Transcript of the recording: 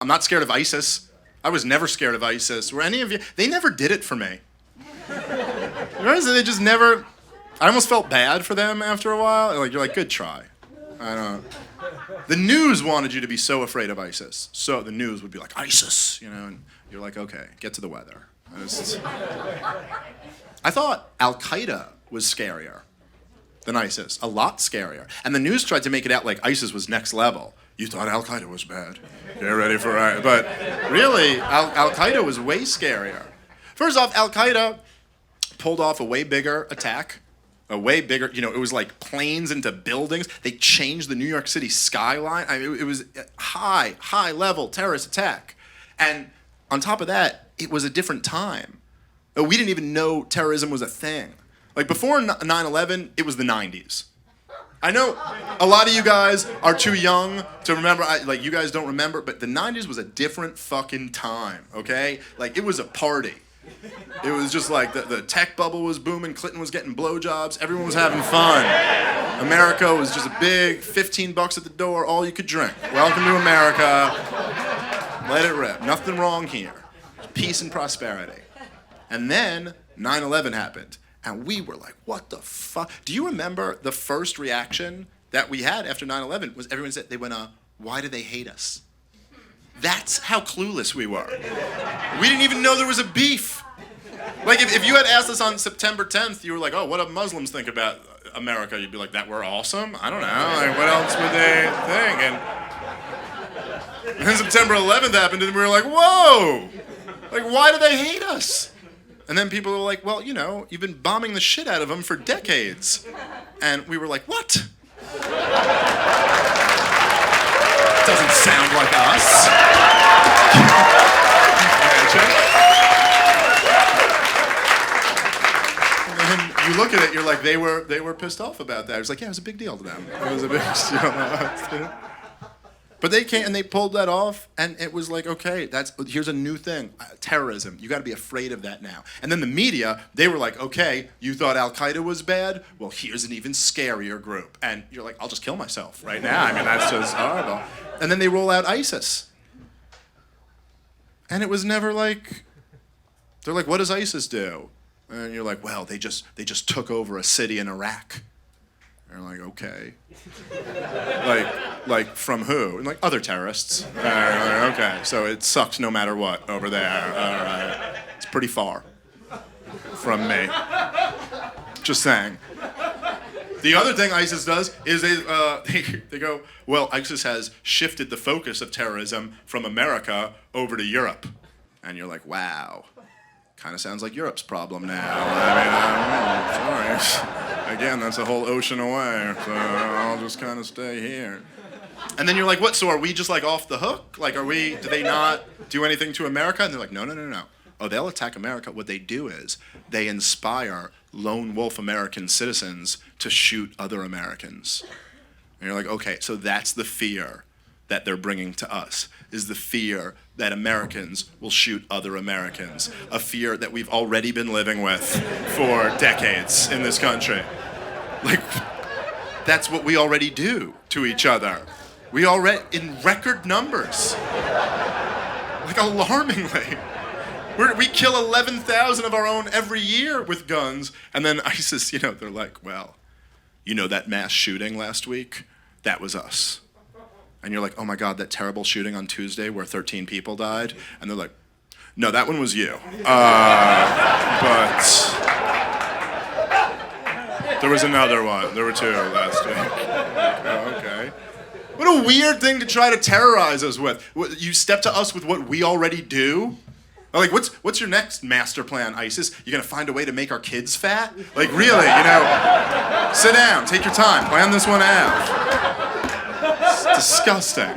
I'm not scared of ISIS. I was never scared of ISIS. Were any of you? They never did it for me. They just never. I almost felt bad for them after a while. Like, you're like, good try. I don't. The news wanted you to be so afraid of ISIS. So the news would be like, ISIS, and you're like, okay, get to the weather. I thought Al-Qaeda was scarier than ISIS, a lot scarier. And the news tried to make it out like ISIS was next level. You thought Al-Qaeda was bad. Get ready for it. But really, Al-Qaeda was way scarier. First off, Al-Qaeda pulled off a way bigger attack. A way bigger, it was like planes into buildings. They changed the New York City skyline. It was a high level terrorist attack. And on top of that, it was a different time. We didn't even know terrorism was a thing. Like before 9/11, it was the 90s. I know a lot of you guys are too young to remember, you guys don't remember, but the 90s was a different fucking time, okay? Like it was a party. It was just like the tech bubble was booming, Clinton was getting blowjobs, everyone was having fun. America was just a big $15 at the door, all you could drink. Welcome to America. Let it rip. Nothing wrong here. Peace and prosperity. And then 9/11 happened. And we were like, what the fuck? Do you remember the first reaction that we had after 9/11 was everyone said, they went, why do they hate us? That's how clueless we were. We didn't even know there was a beef. Like if you had asked us on September 10th, you were like, oh, what do Muslims think about America? You'd be like, that we're awesome? I don't know. Like, what else would they think? And then September 11th happened and we were like, whoa! Like, why do they hate us? And then people were like, well, you've been bombing the shit out of them for decades. And we were like, what? Doesn't sound like us. And then you look at it, you're like, they were pissed off about that. It was like, yeah, it was a big deal to them. It was a big deal. But they came and they pulled that off, and it was like, okay, here's a new thing, terrorism. You got to be afraid of that now. And then the media, they were like, okay, you thought Al-Qaeda was bad? Well, here's an even scarier group. And you're like, I'll just kill myself right now. I mean, that's just horrible. And then they roll out ISIS. And it was never like, they're like, what does ISIS do? And you're like, well, they just took over a city in Iraq. And you're like, okay. Like from who? And like other terrorists. Okay, so it sucks no matter what over there. All right. It's pretty far from me. Just saying. The other thing ISIS does is they go, well, ISIS has shifted the focus of terrorism from America over to Europe. And you're like, wow. Kind of sounds like Europe's problem now. I mean, sorry. Again, that's a whole ocean away, so I'll just kind of stay here. And then you're like, what, so are we just like off the hook? Like, do they not do anything to America? And they're like, no. Oh, they'll attack America. What they do is they inspire lone wolf American citizens to shoot other Americans. And you're like, okay, so that's the fear that they're bringing to us, is the fear that Americans will shoot other Americans, a fear that we've already been living with for decades in this country. Like, that's what we already do to each other. We already, in record numbers, like alarmingly. We kill 11,000 of our own every year with guns, and then ISIS, they're like, well, that mass shooting last week? That was us. And you're like, oh my God, that terrible shooting on Tuesday where 13 people died? And they're like, no, that one was you. But there was another one. There were two last week. Oh, okay. What a weird thing to try to terrorize us with. You step to us with what we already do? Like, what's your next master plan, ISIS? You're gonna find a way to make our kids fat? Like, really, sit down, take your time, plan this one out. It's disgusting.